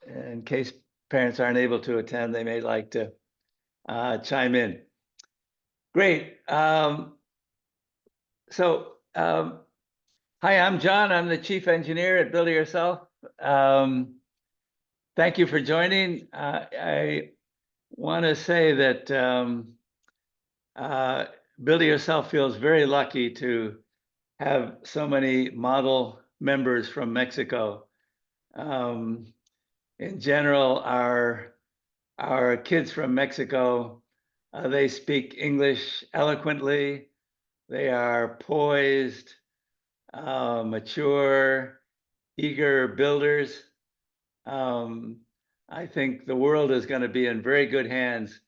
in case parents aren't able to attend, they may like to chime in. Great. Hi, I'm John. I'm the chief engineer at Build It Yourself. Thank you for joining. I want to say that Build It Yourself feels very lucky to have so many model members from Mexico. In general, our kids from Mexico, they speak English eloquently. They are poised, mature, eager builders. I think the world is going to be in very good hands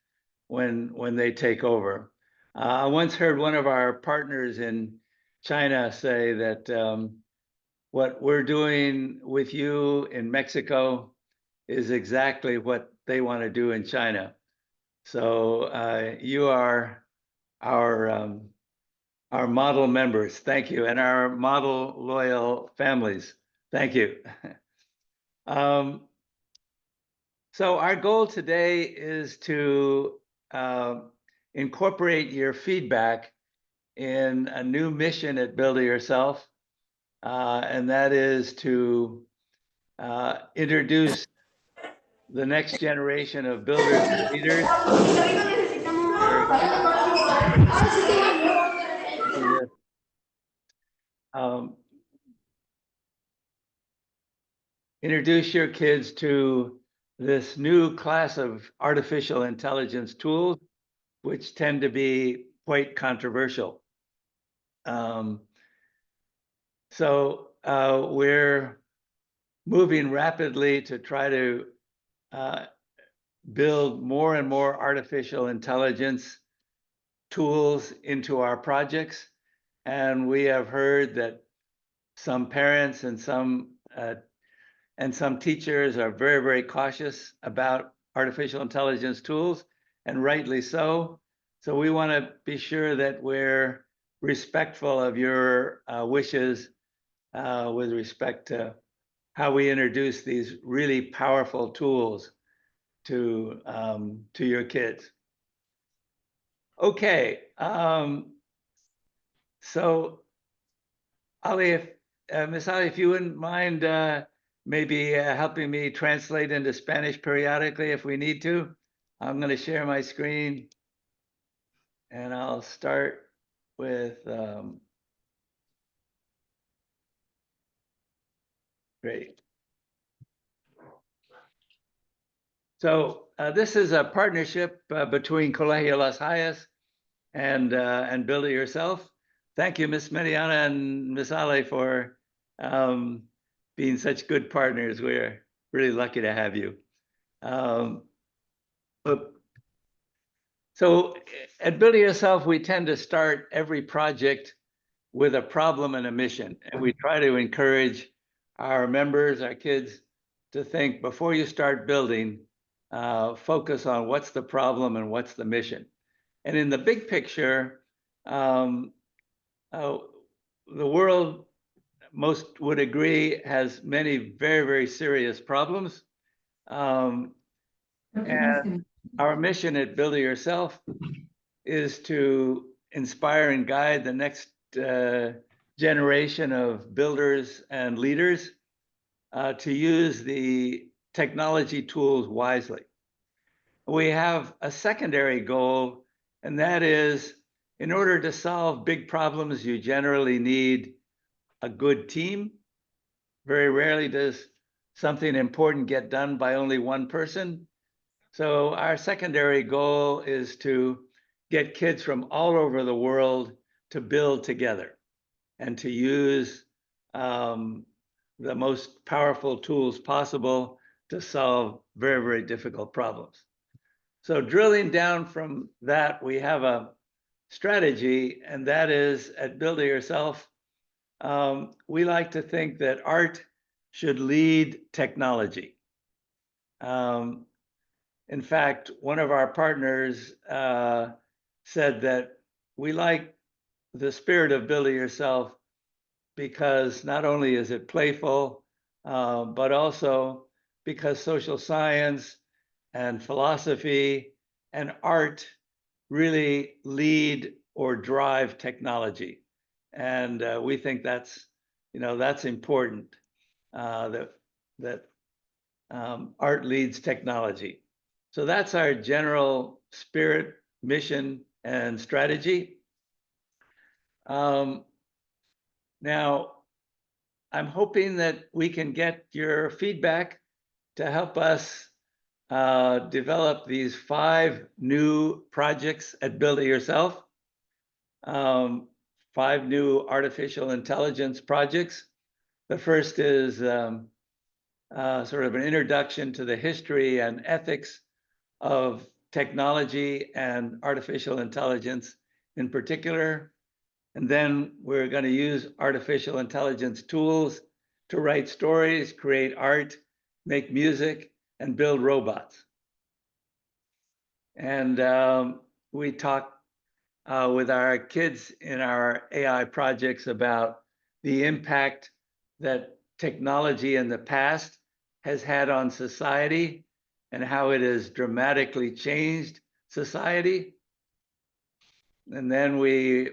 when they take over. I once heard one of our partners in China say that what we're doing with you in Mexico is exactly what they want to do in China. So you are our model members. Thank you. And our model loyal families. Thank you. So our goal today is to incorporate your feedback in a new mission at Build It Yourself, and that is to introduce the next generation of builders and leaders. Introduce your kids to this new class of artificial intelligence tools, which tend to be quite controversial. We're moving rapidly to try to build more and more artificial intelligence tools into our projects. And we have heard that some parents and some teachers are very, very cautious about artificial intelligence tools, and rightly so. So we want to be sure that we're respectful of your wishes with respect to how we introduce these really powerful tools to your kids. Okay, so Ali, Miss Ali, if you wouldn't mind maybe helping me translate into Spanish periodically if we need to. I'm going to share my screen and I'll start with, great. So this is a partnership between Colegio Las Hayas and Build It Yourself. Thank you, Miss Mariana and Miss Ale, for being such good partners. We're really lucky to have you. So at Build It Yourself, we tend to start every project with a problem and a mission. And we try to encourage our members, our kids, to think before you start building, focus on what's the problem and what's the mission. And in the big picture, the world, most would agree, has many very, very serious problems. And our mission at Build It Yourself is to inspire and guide the next generation of builders and leaders to use the technology tools wisely. We have a secondary goal, and that is, in order to solve big problems, you generally need a good team. Very rarely does something important get done by only one person. So our secondary goal is to get kids from all over the world to build together and to use the most powerful tools possible to solve very, very difficult problems. So drilling down from that, we have a strategy, and that is at Build It Yourself, we like to think that art should lead technology. In fact, one of our partners said that we like the spirit of Build It Yourself because not only is it playful, but also because social science and philosophy and art really lead or drive technology. And we think that's, that's important, that art leads technology. So that's our general spirit, mission, and strategy. Now, I'm hoping that we can get your feedback to help us develop these 5 new projects at Build It Yourself. 5 new artificial intelligence projects. The first is sort of an introduction to the history and ethics of technology and artificial intelligence in particular. And then we're going to use artificial intelligence tools to write stories, create art, make music, and build robots. And we talk with our kids in our AI projects about the impact that technology in the past has had on society and how it has dramatically changed society. And then we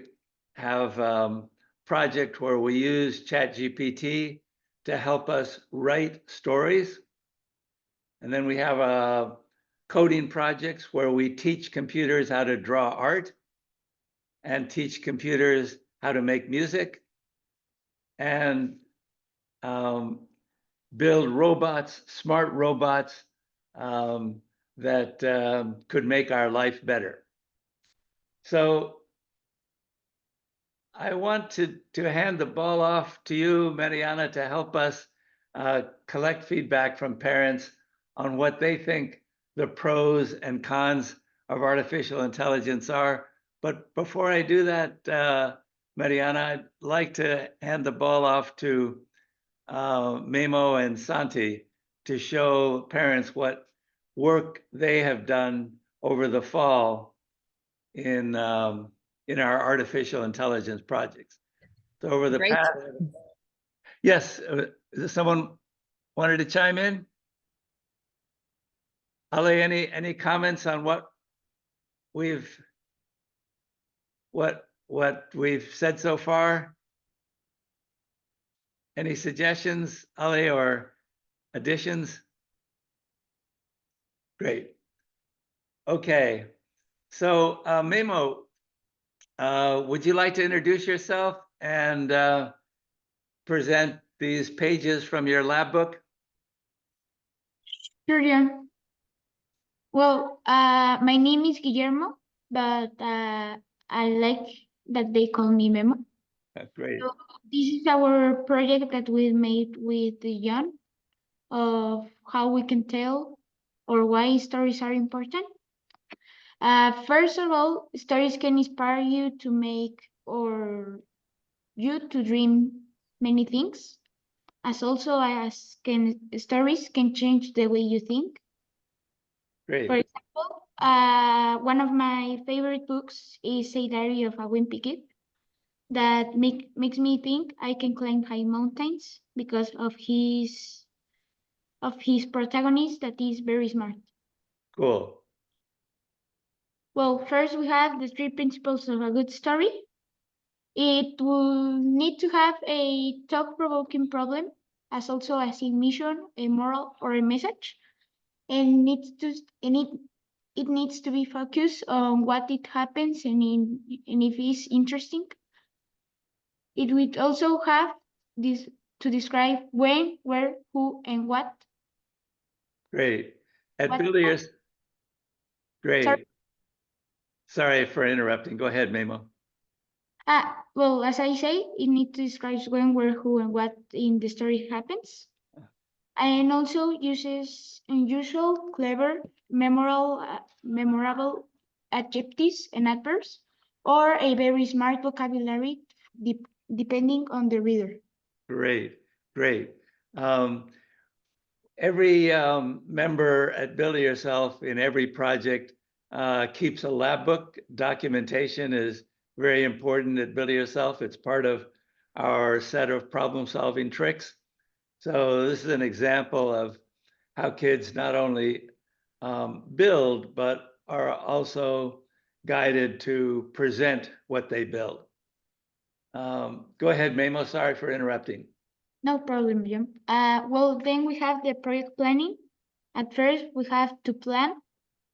have a project where we use ChatGPT to help us write stories. And then we have coding projects where we teach computers how to draw art and teach computers how to make music and build robots, smart robots that could make our life better. So I want to hand the ball off to you, Mariana, to help us collect feedback from parents on what they think the pros and cons of artificial intelligence are. But before I do that, Mariana, I'd like to hand the ball off to Memo and Santi to show parents what work they have done over the fall in our artificial intelligence projects. So over the Great. past, yes, someone wanted to chime in? Ale, any comments on what we've said so far? Any suggestions, Ale, or additions? Great. Okay. So Memo, would you like to introduce yourself and present these pages from your lab book? Sure, yeah. Well, my name is Guillermo, but I like that they call me Memo. Great. So this is our project that we made with the young of how we can tell or why stories are important. First of all, stories can inspire you to make or you to dream many things, as also as stories can change the way you think. Great. For example, one of my favorite books is A Diary of a Wimpy Kid that makes me think I can climb high mountains because of his protagonist that is very smart. Cool. Well, first we have the 3 principles of a good story. It will need to have a thought-provoking problem, as also as a mission, a moral, or a message, and it needs to be focused on what it happens and if it's interesting. It would also have this to describe when, where, who, and what. Great. At What- Build It Yourself. Great. Sorry. Sorry for interrupting. Go ahead, Memo. Well, as I say, it needs to describe when, where, who, and what in the story happens. And also uses unusual, clever, memorable adjectives and adverbs, or a very smart vocabulary, depending on the reader. Great. Great. Every member at Build It Yourself in every project keeps a lab book. Documentation is very important at Build It Yourself. It's part of our set of problem-solving tricks. So this is an example of how kids not only build, but are also guided to present what they build. Go ahead, Memo. Sorry for interrupting. No problem, Jim. Well, then we have the project planning. At first, we have to plan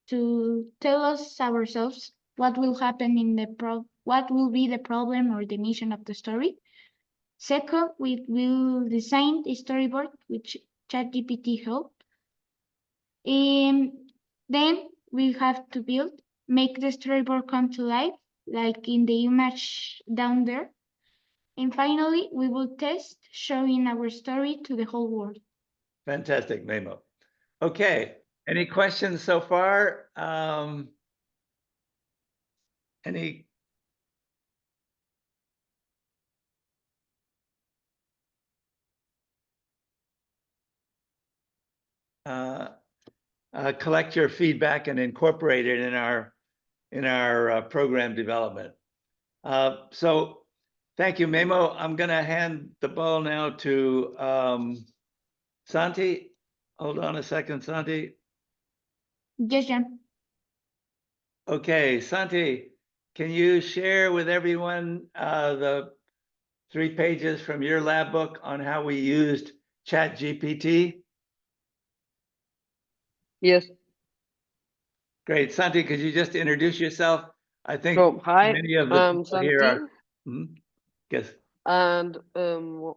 to tell us ourselves what will happen in what will be the problem or the mission of the story. Second, we will design the storyboard, which ChatGPT help. Then we have to make the storyboard come to life, like in the image down there. And finally, we will test showing our story to the whole world. Fantastic, Memo. Okay, any questions so far? Any? Collect your feedback and incorporate it in our program development. So thank you, Memo. I'm going to hand the ball now to Santi. Hold on a second, Santi. Yes, John. Okay, Santi, can you share with everyone the 3 pages from your lab book on how we used ChatGPT? Yes. Great. Santi, could you just introduce yourself? I think So, hi, many of the I'm people here are. Santi, Yes. and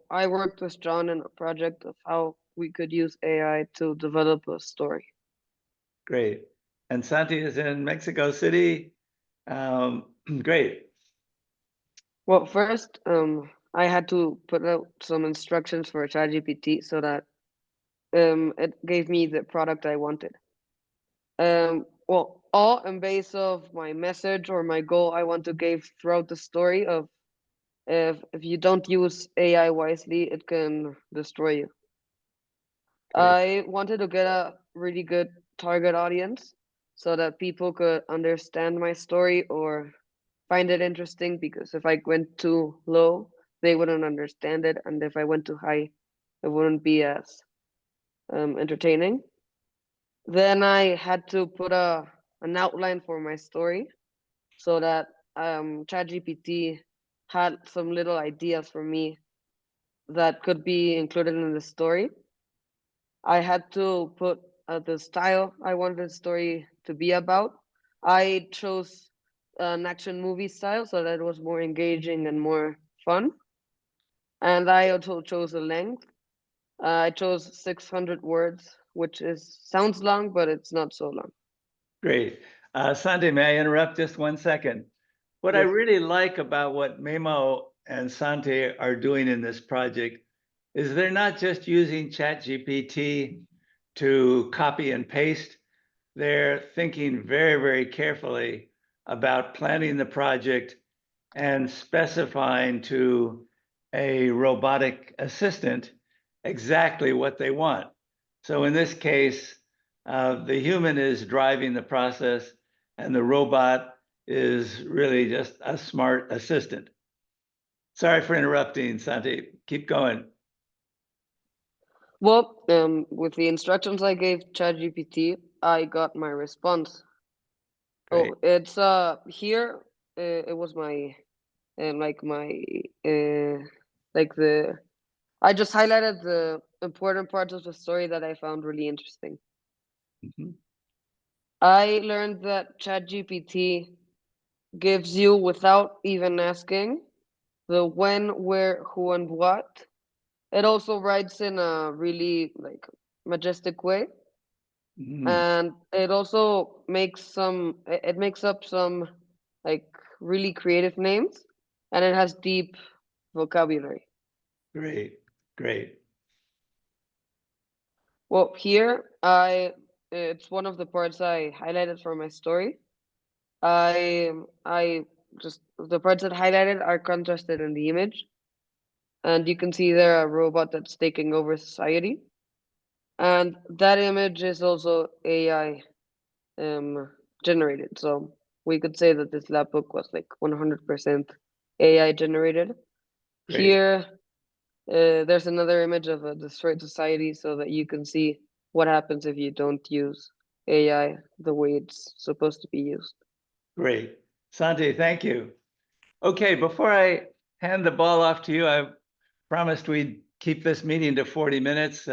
I worked with John in a project of how we could use AI to develop a story. Great. And Santi is in Mexico City. Great. Well, first, I had to put out some instructions for ChatGPT so that it gave me the product I wanted. Well, all in base of my message or my goal I want to give throughout the story of if you don't use AI wisely, it can destroy you. Great. I wanted to get a really good target audience so that people could understand my story or find it interesting, because if I went too low, they wouldn't understand it, and if I went too high, it wouldn't be as entertaining. Then I had to put an outline for my story so that ChatGPT had some little ideas for me that could be included in the story. I had to put the style I wanted the story to be about. I chose an action movie style so that it was more engaging and more fun. And I also chose a length. I chose 600 words, which is sounds long, but it's not so long. Great. Santi, may I interrupt just 1 second? What I Yes. really like about what Memo and Santi are doing in this project is they're not just using ChatGPT to copy and paste. They're thinking very, very carefully about planning the project and specifying to a robotic assistant exactly what they want. So in this case, the human is driving the process and the robot is really just a smart assistant. Sorry for interrupting, Santi. Keep going. Well, with the instructions I gave ChatGPT, I got my response. Great. Oh, it's here. It was my like my like the I just highlighted the important parts of the story that I found really interesting. Mhm. I learned that ChatGPT gives you, without even asking, the when, where, who, and what. It also writes in a really like majestic way, Mhm. and it also makes it makes up some like really creative names, and it has deep vocabulary. Great, great. Well, here it's one of the parts I highlighted for my story. I just the parts that highlighted are contrasted in the image, and you can see there a robot that's taking over society, and that image is also AI generated. So we could say that this lab book was like 100% AI generated. Great. Here, there's another image of a destroyed society so that you can see what happens if you don't use AI the way it's supposed to be used. Great. Santi, thank you. Okay, before I hand the ball off to you, I promised we'd keep this meeting to 40 minutes.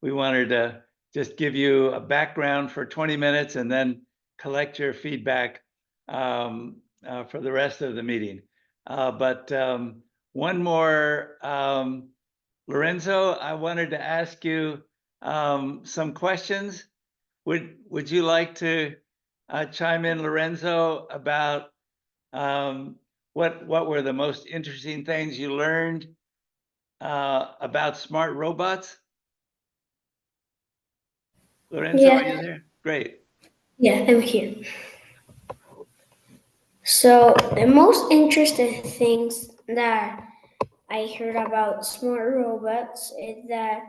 We wanted to just give you a background for 20 minutes and then collect your feedback for the rest of the meeting. But one more, Lorenzo, I wanted to ask you some questions. Would you like to chime in, Lorenzo, about what were the most interesting things you learned about smart robots? Lorenzo, are you Yeah, there? Great. yeah, I'm here. So the most interesting things that I heard about smart robots is that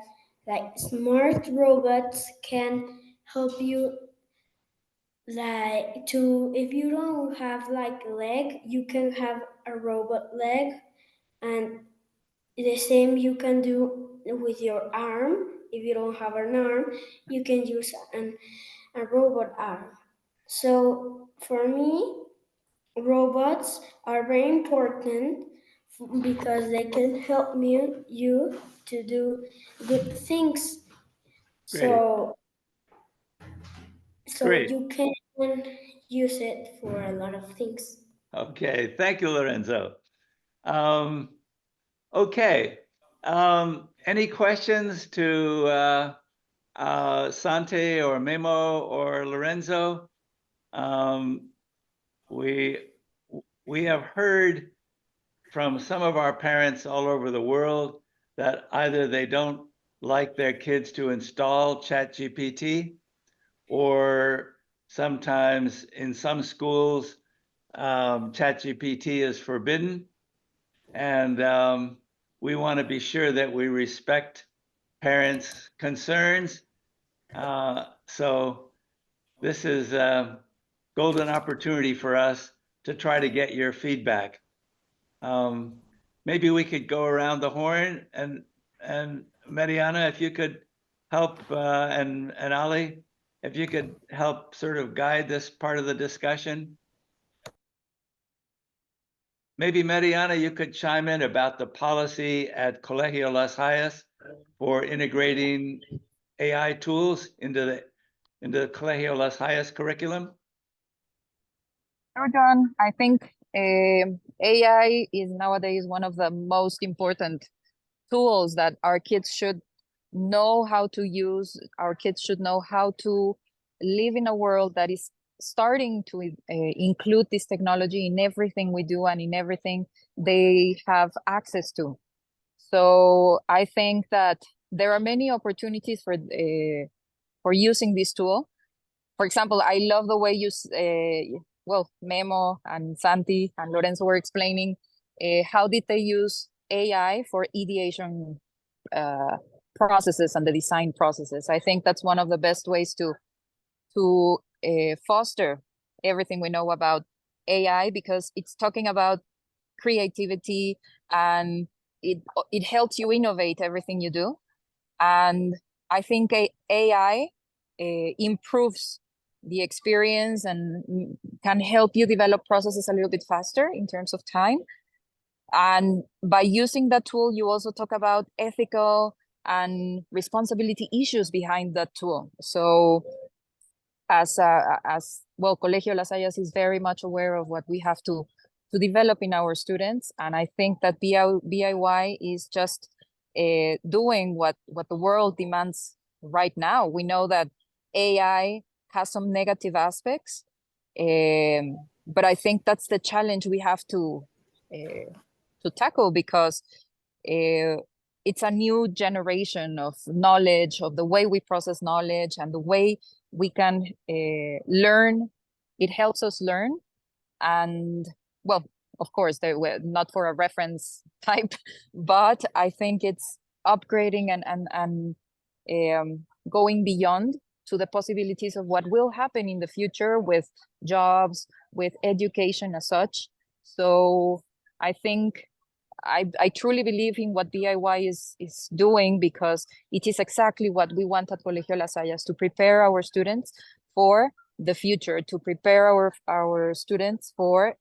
like smart robots can help you like to if you don't have like a leg, you can have a robot leg, and the same you can do with your arm. If you don't have an arm, you can use a robot arm. So for me, robots are very important because they can help you to do good things. Great. So Great. you can use it for a lot of things. Okay. Thank you, Lorenzo. Um, okay. Any questions to Santi or Memo or Lorenzo? Um, we have heard from some of our parents all over the world that either they don't like their kids to install ChatGPT, or sometimes in some schools, ChatGPT is forbidden. And we want to be sure that we respect parents' concerns. So this is a golden opportunity for us to try to get your feedback. Maybe we could go around the horn, and Mariana, if you could help, and Ali, if you could help sort of guide this part of the discussion. Maybe Mariana, you could chime in about the policy at Colegio Las Hayas for integrating AI tools into the Colegio Las Hayas curriculum. Sure, John. I think AI is nowadays one of the most important tools that our kids should know how to use. Our kids should know how to live in a world that is starting to include this technology in everything we do and in everything they have access to. So I think that there are many opportunities for using this tool. For example, I love the way you, well, Memo and Santi and Lorenzo were explaining how did they use AI for ideation processes and the design processes. I think that's one of the best ways to foster everything we know about AI, because it's talking about creativity, and it helps you innovate everything you do. And I think AI improves the experience and can help you develop processes a little bit faster in terms of time. And by using that tool, you also talk about ethical and responsibility issues behind that tool. So as well, Colegio Las Hayas is very much aware of what we have to develop in our students. And I think that BIY is just doing what the world demands right now. We know that AI has some negative aspects, but I think that's the challenge we have to tackle, because it's a new generation of knowledge, of the way we process knowledge and the way we can learn. It helps us learn. And well, of course, they were not for a reference type, but I think it's upgrading and going beyond to the possibilities of what will happen in the future with jobs, with education as such. So I think I truly believe in what DIY is doing, because it is exactly what we want at Colegio Las Hayas, to prepare our students for the future, to prepare our students for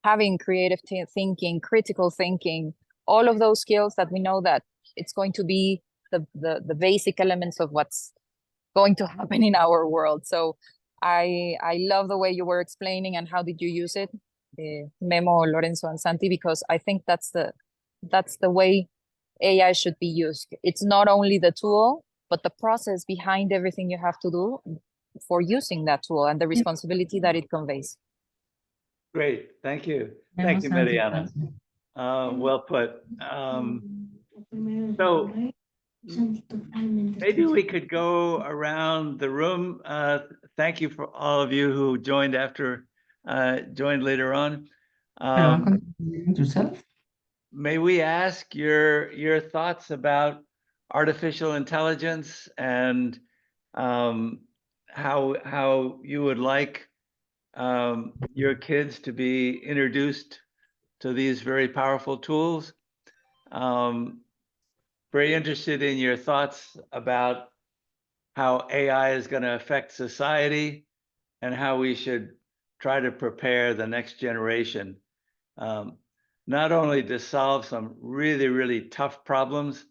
having creative thinking, critical thinking, all of those skills that we know that it's going to be the basic elements of what's going to happen in our world. So I love the way you were explaining and how did you use it, Memo, Lorenzo, and Santi, because I think that's the way AI should be used. It's not only the tool, but the process behind everything you have to do for using that tool and the responsibility that it conveys. Great, thank you. Thank you, Mariana. Well put. So maybe we could go around the room. Thank you for all of you who joined joined later on. Yourself? May we ask your thoughts about artificial intelligence and how you would like your kids to be introduced to these very powerful tools. Very interested in your thoughts about how AI is going to affect society and how we should try to prepare the next generation, not only to solve some really, really tough problems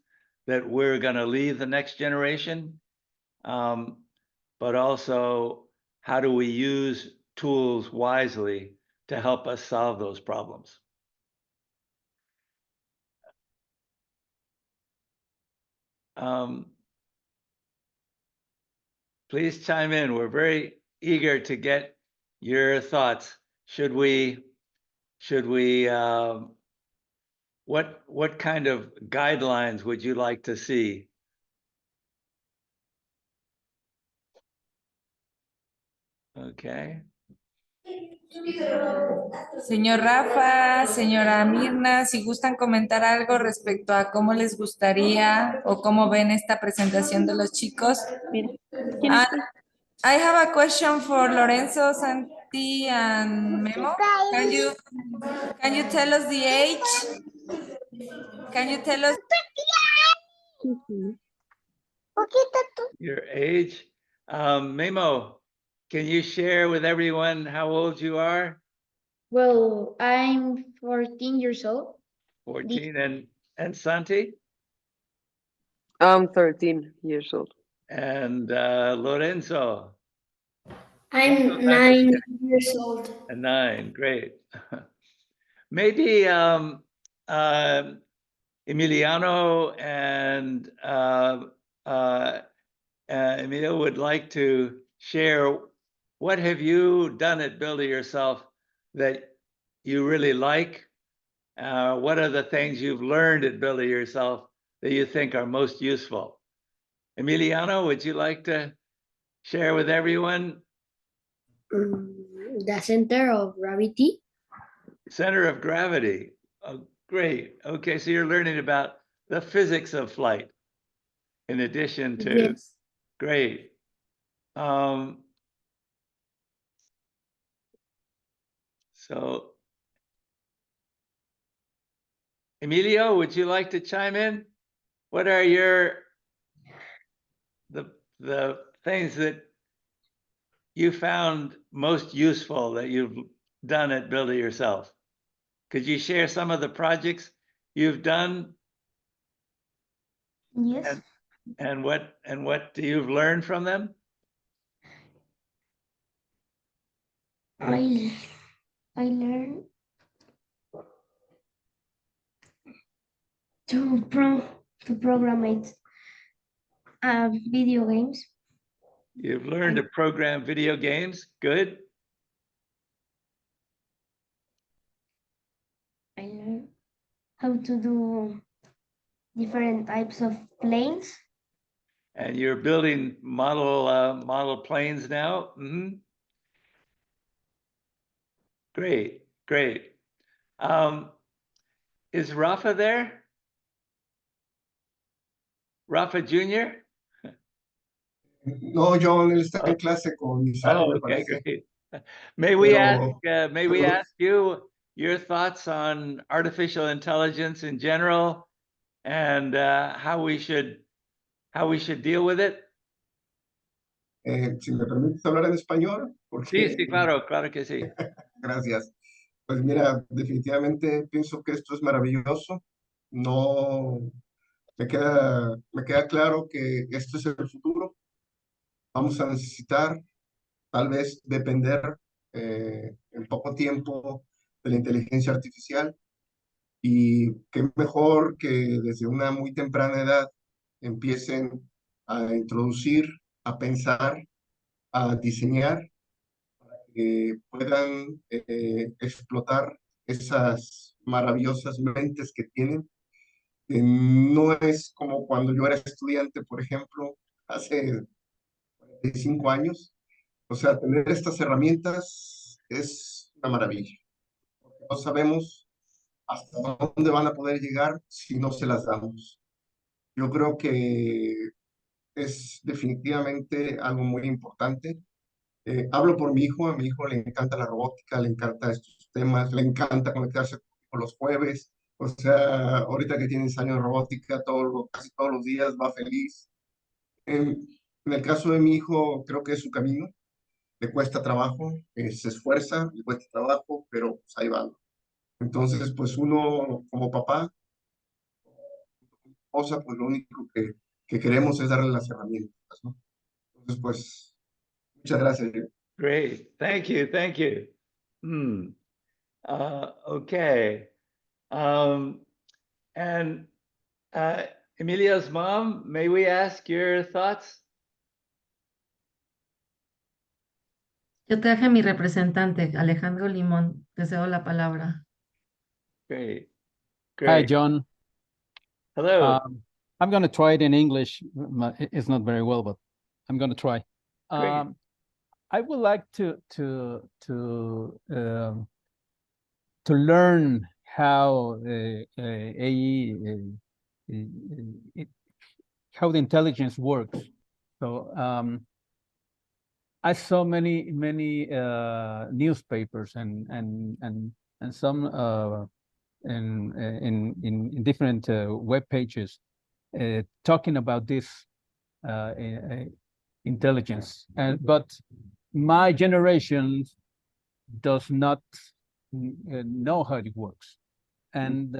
that we're going to leave the next generation, but also how do we use tools wisely to help us solve those problems. Please chime in. We're very eager to get your thoughts. What kind of guidelines would you like to see? Okay. Señor Rafa, señora Mirna, si gustan comentar algo respecto a cómo les gustaría o cómo ven esta presentación de los chicos. I have a question for Lorenzo, Santi, and Memo. Can you tell us the age? Can you tell us? Your age. Memo, can you share with everyone how old you are? Well, I'm 14 years old. 14. And Santi? I'm 13 years old. And Lorenzo? I'm 9 years old. 9, great. Maybe Emiliano and Emilio would like to share, what have you done at Build It Yourself that you really like? What are the things you've learned at Build It Yourself that you think are most useful? Emiliano, would you like to share with everyone? The center of gravity. Center of gravity. Oh, great. Okay, so you're learning about the physics of flight in addition to, Yes. great. So, Emilio, would you like to chime in? What are the things that you found most useful that you've done at Build It Yourself? Could you share some of the projects you've done? Yes. And what you've learned from them? I learned to program video games. You've learned to program video games. Good. I learned how to do different types of planes. And you're building model planes now. Great, great. Is Rafa there? Rafa Jr.? No, John, él está en clase con Isaac, me Okay, parece. great. May we Pero- ask you your thoughts on artificial intelligence in general and how we should deal with it? Si me permites hablar en español, Sí, porque sí, claro, claro que sí. gracias. Pues mira, definitivamente pienso que esto es maravilloso. No me queda claro que esto es el futuro. Vamos a necesitar tal vez depender en poco tiempo de la inteligencia artificial y qué mejor que desde una muy temprana edad empiecen a introducir, a pensar, a diseñar, que puedan explotar esas maravillosas mentes que tienen. No es como cuando yo era estudiante, por ejemplo, hace 45 años. O sea, tener estas herramientas es una maravilla. No sabemos hasta dónde van a poder llegar si no se las damos. Yo creo que es definitivamente algo muy importante. Hablo por mi hijo, a mi hijo le encanta la robótica, le encanta estos temas, le encanta conectarse con los jueves. O sea, ahorita que tiene ensayo de robótica, casi todos los días va feliz. En el caso de mi hijo, creo que es su camino. Le cuesta trabajo, se esfuerza, le cuesta trabajo, pero pues, ahí va. Entonces, pues uno como papá, esposa, pues lo único que queremos es darle las herramientas, ¿no? Entonces, pues, muchas gracias. Great. Thank you. Thank you. Okay. And Emilio's mom, may we ask your thoughts? Yo traje a mi representante, Alejandro Limón. Te cedo la palabra. Great. Hi, Great. John. Hello. I'm going to try it in English. It's not very well, but I'm going to try. Great. I would like to learn how AI, how the intelligence works. So I saw many newspapers and some in different web pages talking about this intelligence, but my generation does not know how it works, and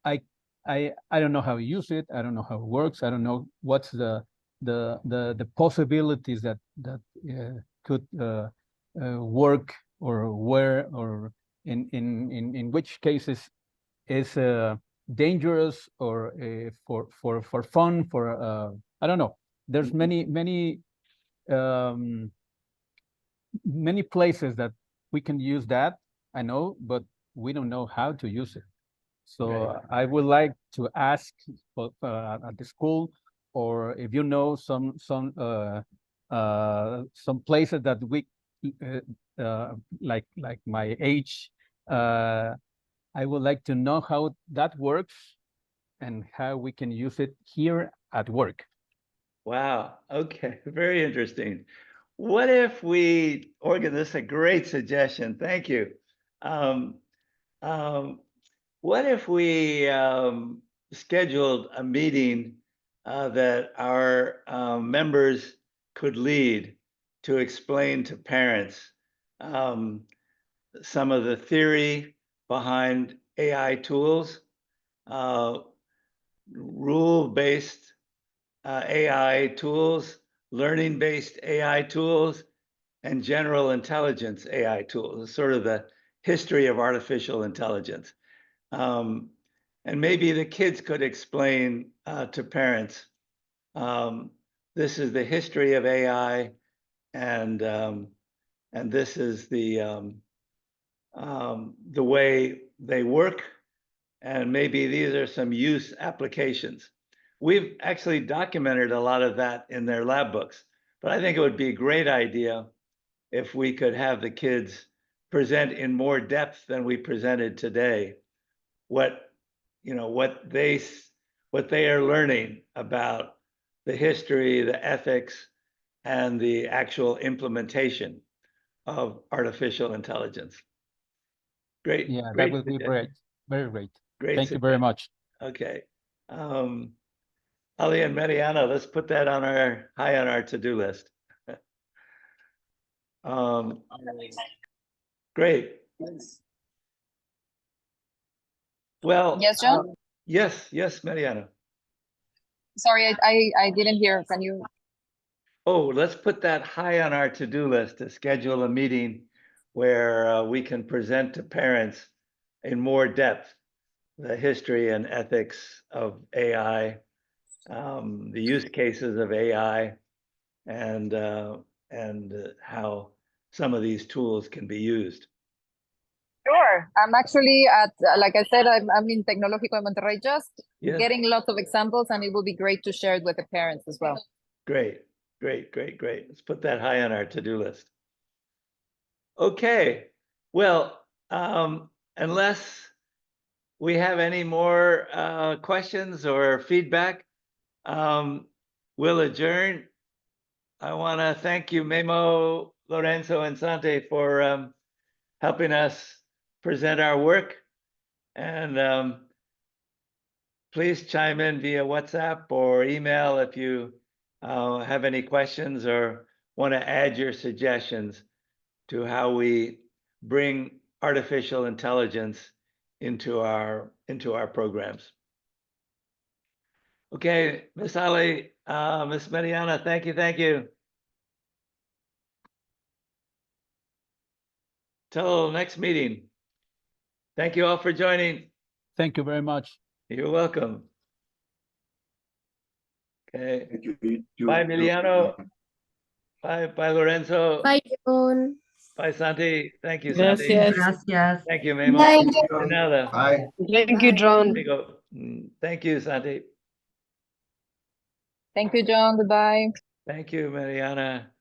I don't know how to use it. I don't know how it works. I don't know what's the possibilities that could work, or where, or in which cases is dangerous, or for fun, for I don't know. There's many places that we can use that, I know, but we don't know how to use it. So Right. I would like to ask at the school, or if you know some places that we like my age, I would like to know how that works and how we can use it here at work. Wow. Okay. Very interesting. What if we this is a great suggestion. Thank you. What if we scheduled a meeting that our members could lead to explain to parents some of the theory behind AI tools, rule-based AI tools, learning-based AI tools, and general intelligence AI tools, sort of the history of artificial intelligence. And maybe the kids could explain to parents, this is the history of AI, and this is the way they work, and maybe these are some use applications. We've actually documented a lot of that in their lab books, but I think it would be a great idea if we could have the kids present in more depth than we presented today what they are learning about the history, the ethics, and the actual implementation of artificial intelligence. Great. Yeah, that great would be suggestion. great. Very great. Great Thank you very suggestion. much. Okay. Ali and Mariana, let's put that on high on our to-do list. Great. Well, Yes, John? yes, Mariana. Sorry, I didn't hear. Can you? Oh, let's put that high on our to-do list to schedule a meeting where we can present to parents in more depth the history and ethics of AI, the use cases of AI, and how some of these tools can be used. Sure. I'm actually at, like I said, I'm in Tecnológico de Monterrey, just Yes. getting lots of examples, and it will be great to share it with the parents as well. Great. Let's put that high on our to-do list. Okay, well, unless we have any more questions or feedback, we'll adjourn. I want to thank you, Memo, Lorenzo, and Santi for helping us present our work. And please chime in via WhatsApp or email if you have any questions or want to add your suggestions to how we bring artificial intelligence into our programs. Okay, Miss Ali, Miss Mariana, thank you. Till next meeting. Thank you all for joining. Thank you very much. You're welcome. Okay. Thank you. Bye, Emiliano. Bye, Lorenzo. Bye, John. Bye, Santi. Thank you, Santi. Gracias. Thank you, Memo. Bye, De nada. Bye. Thank you, John. Amigo. Thank you, Santi. Thank you, John. Goodbye. Thank you, Mariana.